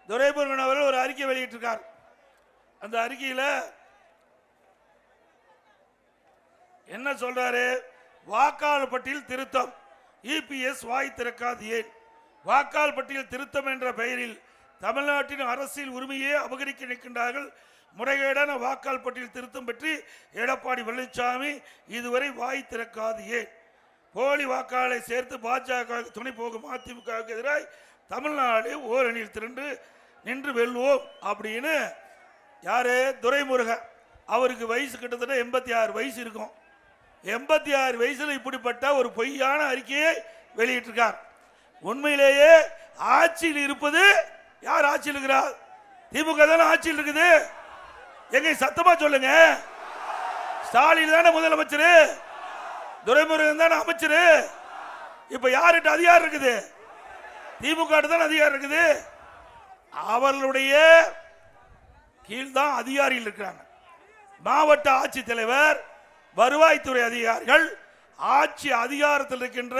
துரைமுருகன் அவர்கள் ஒரு அறிக்கை வெளியிட்டிருக்கார். அந்த அறிக்கையில் என்ன சொல்றாரு? வாக்காளர் பட்டியல் திருத்தம், இபிஎஸ் வாய் திறக்காது ஏன்? வாக்காளர் பட்டியல் திருத்தம் என்ற பெயரில் தமிழ்நாட்டின் அரசியல் உரிமையை அபகரிக்க நிற்கின்றார்கள். முறைகேடான வாக்காளர் பட்டியல் திருத்தம் பற்றி எடப்பாடி பழனிசாமி இதுவரை வாய் திறக்காது ஏன்? போலி வாக்காளரை சேர்த்து பாஜக துணை போகும் அதிமுகவுக்கு எதிராக தமிழ்நாடு ஓரணியில் திரண்டு நின்று வெல்வோம் அப்படின்னு யாரு? துரைமுருகன். அவருக்கு வயசு கிட்டத்தட்ட 86 வயசு இருக்கும். 86 வயசுல இப்படிப்பட்ட ஒரு பொய்யான அறிக்கையை வெளியிட்டிருக்கார். உண்மையிலேயே ஆட்சியில் இருப்பது யார்? ஆட்சியில் இருக்கிறார் திமுக தானே ஆட்சியில் இருக்குது. எங்க சத்தமா சொல்லுங்க. ஸ்டாலின் தானே முதலமைச்சர், துரைமுருகன் தானே அமைச்சர். இப்ப யார்கிட்ட அதிகாரம் இருக்குது? திமுக தான் அதிகாரம் இருக்குது. அவர்களுடைய கீழ்தான் அதிகாரிகள் இருக்கிறாங்க. மாவட்ட ஆட்சித்தலைவர், வருவாய்த்துறை அதிகாரிகள், ஆட்சி அதிகாரத்தில் இருக்கின்ற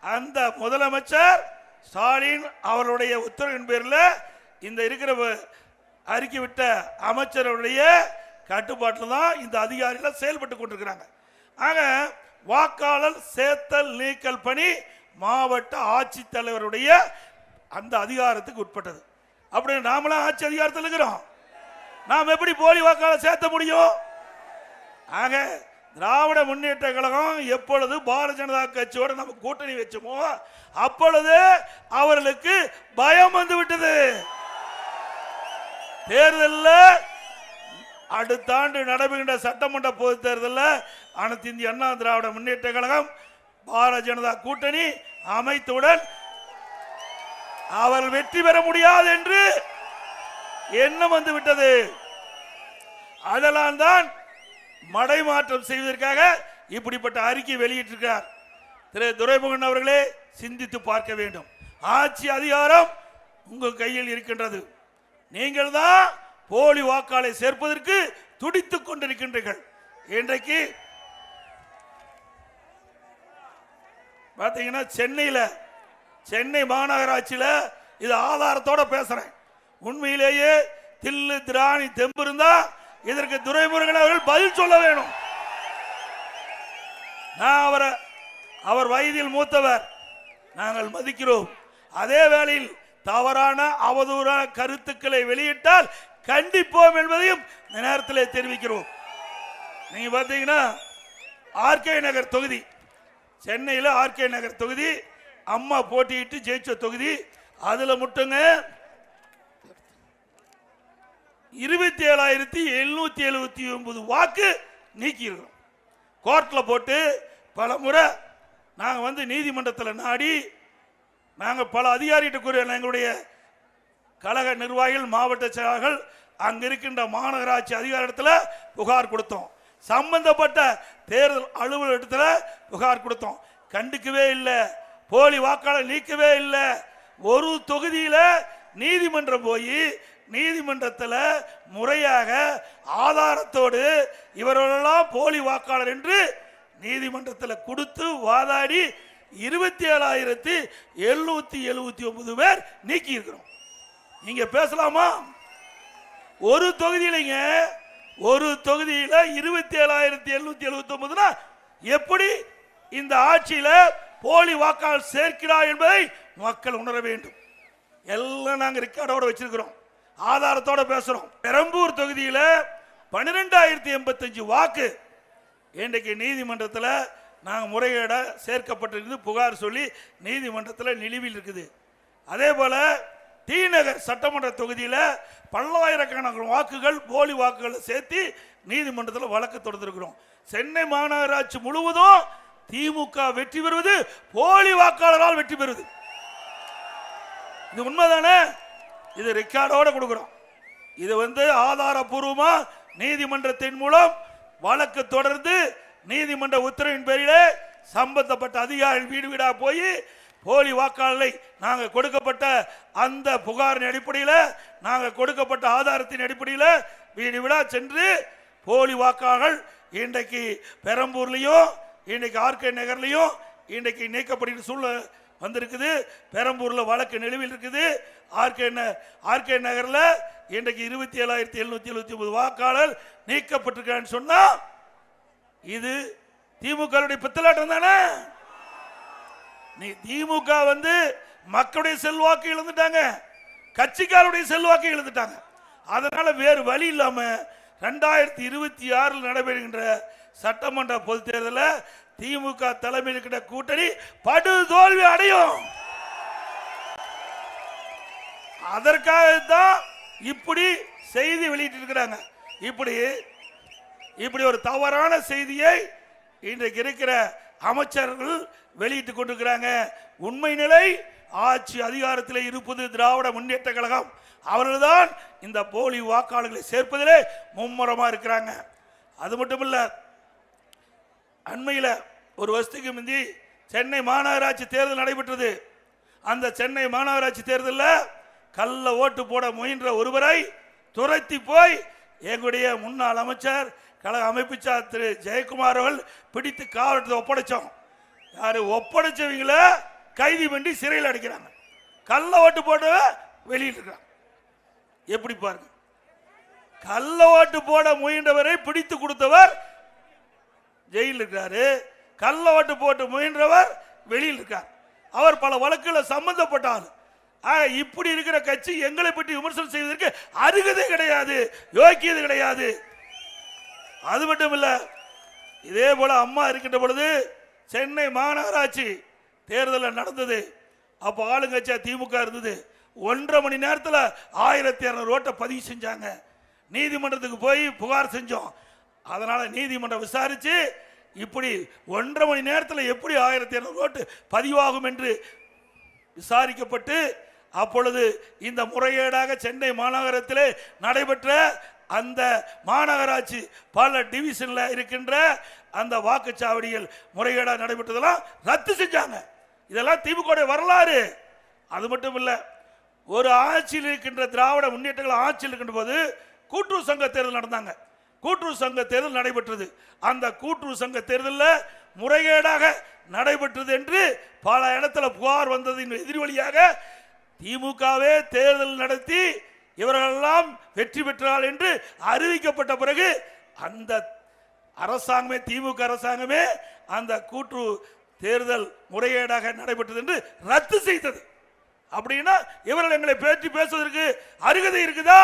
அந்த முதலமைச்சர் ஸ்டாலின் அவருடைய உத்தரவின் பேரில் இந்த இருக்கிற அறிக்கை விட்ட அமைச்சருடைய கட்டுப்பாட்டில் தான் இந்த அதிகாரிகள் செயல்பட்டு கொண்டிருக்கிறாங்க. ஆக வாக்காளர் சேர்த்தல் நீக்கல் பணி மாவட்ட ஆட்சித்தலைவருடைய அந்த அதிகாரத்துக்கு உட்பட்டது. அப்படி நாமளாம் ஆட்சி அதிகாரத்தில் இருக்கிறோம். நாம் எப்படி போலி வாக்காளர் சேர்த்த முடியும்? ஆக திராவிட முன்னேற்ற கழகம் எப்பொழுது பாரதிய ஜனதா கட்சியோட நம்ம கூட்டணி வச்சோமோ அப்பொழுது அவர்களுக்கு பயம் வந்து விட்டது. தேர்தலில் அடுத்த ஆண்டு நடைபெறுகின்ற சட்டமன்ற பொது தேர்தலில் அனைத்து இந்திய அண்ணா திராவிட முன்னேற்ற கழகம் பாரதிய ஜனதா கூட்டணி அமைத்துடன் அவர்கள் வெற்றி பெற முடியாது என்று எண்ணம் வந்து விட்டது. அதெல்லாம் தான் மடைமாற்றம் செய்வதற்காக இப்படிப்பட்ட அறிக்கை வெளியிட்டிருக்கிறார். திரு துரைமுருகன் அவர்களே, சிந்தித்து பார்க்க வேண்டும். ஆட்சி அதிகாரம் உங்கள் கையில் இருக்கின்றது. நீங்கள் தான் போலி வாக்காளரை சேர்ப்பதற்கு துடித்துக் கொண்டிருக்கின்றீர்கள். இன்றைக்கு பார்த்தீங்கன்னா சென்னை மாநகராட்சியில் இது ஆதாரத்தோட பேசுறேன். உண்மையிலேயே தில்லு திராணி தெம்பு இருந்தா இதற்கு துரைமுருகன் அவர்கள் பதில் சொல்ல வேணும். நான் அவர் வயதில் மூத்தவர், நாங்கள் மதிக்கிறோம். அதே வேளையில் தவறான அவதூறான கருத்துக்களை வெளியிட்டால் கண்டிப்போம் என்பதையும் இந்த நேரத்தில் தெரிவிக்கிறோம். நீங்க பார்த்தீங்கன்னா ஆர்கே நகர் தொகுதி, சென்னையில் ஆர்கே நகர் தொகுதி அம்மா போட்டியிட்டு ஜெயிச்ச தொகுதி. அதுல மட்டுங்க 27,779 வாக்கு நீக்கி இருக்கிறோம். கோர்ட்ல போட்டு பல முறை நாங்கள் நீதிமன்றத்தில் நாடி நாங்கள் பல அதிகாரிகிட்ட கூறிய எங்களுடைய கழக நிர்வாகிகள், மாவட்ட செயலாளர்கள், அங்க இருக்கின்ற மாநகராட்சி அதிகாரத்தில் புகார் கொடுத்தோம். சம்பந்தப்பட்ட தேர்தல் அலுவலகத்தில் புகார் கொடுத்தோம். கண்டுக்கவே இல்லை. போலி வாக்காளர் நீக்கவே இல்லை. ஒரு தொகுதியில் நீதிமன்றம் போய் நீதிமன்றத்தில் முறையாக ஆதாரத்தோடு இவர்களெல்லாம் போலி வாக்காளர் என்று நீதிமன்றத்தில் கொடுத்து வாதாடி 27,779 பேர் நீக்கி இருக்கிறோம். நீங்க பேசலாமா? ஒரு தொகுதியிலங்க, ஒரு தொகுதியில் 27,779 எப்படி இந்த ஆட்சியில போலி வாக்காளர் சேர்க்கிறார் என்பதை மக்கள் உணர வேண்டும். எல்லாம் நாங்க ரெக்கார்டோட வச்சிருக்கிறோம், ஆதாரத்தோட பேசுறோம். பெரம்பூர் தொகுதியில் 12,085 வாக்கு இன்றைக்கு நீதிமன்றத்தில் நாங்கள் முறைகேட சேர்க்கப்பட்டிருந்து புகார் சொல்லி நீதிமன்றத்தில் நிலுவையில் இருக்குது. அதே போல டி நகர் சட்டமன்ற தொகுதியில் பல்லாயிரக்கணக்கான வாக்குகள் போலி வாக்குகளை சேர்த்து நீதிமன்றத்தில் வழக்கு தொடர்ந்திருக்கிறோம். சென்னை மாநகராட்சி முழுவதும் திமுக வெற்றி பெறுவது போலி வாக்காளரால் வெற்றி பெறுவது. இது உண்மைதானே? இது ரெக்கார்டோட கொடுக்கிறோம். இது ஆதாரபூர்வமா நீதிமன்றத்தின் மூலம் வழக்கு தொடர்ந்து நீதிமன்ற உத்தரவின் பேரிலே சம்பந்தப்பட்ட அதிகாரிகள் வீடு வீடா போய் போலி வாக்காளரை நாங்கள் கொடுக்கப்பட்ட அந்த புகாரின் அடிப்படையில், நாங்கள் கொடுக்கப்பட்ட ஆதாரத்தின் அடிப்படையில் வீடு வீடா சென்று போலி வாக்காளர்கள் இன்றைக்கு பெரம்பூர்லையும் இன்றைக்கு ஆர்கே நகர்லையும் இன்றைக்கு நீக்கப்படுகிற சூழ்நிலை வந்திருக்குது. பெரம்பூர்ல வழக்கு நிலுவையில் இருக்குது. ஆர்கே நகர்ல இன்றைக்கு 27,779 வாக்காளர் நீக்கப்பட்டிருக்கான்னு சொன்னா இது திமுக பித்தலாட்டம் தானே. நீ திமுக மக்களுடைய செல்வாக்கு இழந்துட்டாங்க, கட்சிக்காருடைய செல்வாக்கு இழந்துட்டாங்க. அதனால வேறு வழி இல்லாம 2026 நடைபெறுகின்ற சட்டமன்ற பொதுத் தேர்தலில் திமுக தலைமையில் இருக்கிற கூட்டணி படு தோல்வி அடையும். அதற்காகத்தான் இப்படி செய்தி வெளியிட்டு இருக்கிறாங்க. இப்படி ஒரு தவறான செய்தியை இன்றைக்கு இருக்கிற அமைச்சர்கள் வெளியிட்டுக் கொண்டிருக்கிறாங்க. உண்மை நிலை ஆட்சி அதிகாரத்தில் இருப்பது திராவிட முன்னேற்ற கழகம். அவர்கள்தான் இந்த போலி வாக்காளர்களை சேர்ப்பதிலே மும்முரமா இருக்கிறாங்க. அது மட்டுமல்ல, அண்மையில் ஒரு வருஷத்துக்கு முந்தி சென்னை மாநகராட்சி தேர்தல் நடைபெற்றது. அந்த சென்னை மாநகராட்சி தேர்தலில் கள்ள ஓட்டு போட முயன்ற ஒருவரை துரத்தி போய் எங்களுடைய முன்னாள் அமைச்சர் கழக அமைப்புச்சார் திரு ஜெயக்குமார் அவர்கள் பிடித்து காவலத்தை ஒப்படைச்சோம். யாரு ஒப்படைச்சவங்கள கைது பண்ணி சிறையில் அடைக்கிறாங்க. கள்ள ஓட்டு போட வெளியிட்டு இருக்காங்க. எப்படி பாருங்க, கள்ள ஓட்டு போட முயன்றவரை பிடித்து கொடுத்தவர் ஜெயிலில் இருக்கிறாரு, கள்ள ஓட்டு போட்டு முயன்றவர் வெளியில் இருக்கார். அவர் பல வழக்குகளில் சம்பந்தப்பட்டார். இப்படி இருக்கிற கட்சி எங்களை பற்றி விமர்சனம் செய்வதற்கு அருகதை கிடையாது, யோக்கியது கிடையாது. அது மட்டும் இல்ல, இதே போல அம்மா இருக்கின்ற பொழுது சென்னை மாநகராட்சி தேர்தல் நடந்தது. அப்ப ஆளுங்கட்சியா திமுக இருந்தது. 1.5 மணி நேரத்தில் 1200 ஓட்டை பதிவு செஞ்சாங்க. நீதிமன்றத்துக்கு போய் புகார் செஞ்சோம். அதனால நீதிமன்றம் விசாரிச்சு இப்படி 1.5 மணி நேரத்தில் எப்படி 1200 ஓட்டு பதிவாகும் என்று விசாரிக்கப்பட்டு அப்பொழுது இந்த முறைகேடாக சென்னை மாநகரத்திலே நடைபெற்ற அந்த மாநகராட்சி பல டிவிஷன்ல இருக்கின்ற அந்த வாக்குச்சாவடிகள் முறைகேடாக நடைபெற்றதெல்லாம் ரத்து செஞ்சாங்க. இதெல்லாம் திமுக வரலாறு. அது மட்டும் இல்ல, ஒரு ஆட்சியில் இருக்கின்ற திராவிட முன்னேற்றங்கள் ஆட்சியில் இருக்கின்ற போது கூட்டுறவு சங்க தேர்தல் நடந்தாங்க. கூட்டுறவு சங்க தேர்தல் நடைபெற்றது. அந்த கூட்டுறவு சங்க தேர்தலில் முறைகேடாக நடைபெற்றது என்று பல இடத்துல புகார் வந்ததின் எதிர்வழியாக திமுகவே தேர்தல் நடத்தி இவர்களெல்லாம் வெற்றி பெற்றார்கள் என்று அறிவிக்கப்பட்ட பிறகு அந்த அரசாங்கமே, திமுக அரசாங்கமே அந்த கூட்டுறவு தேர்தல் முறைகேடாக நடைபெற்றது என்று ரத்து செய்தது. அப்படின்னா இவர்கள் எங்களை பேச்சு பேசுவதற்கு அருகதை இருக்குதா?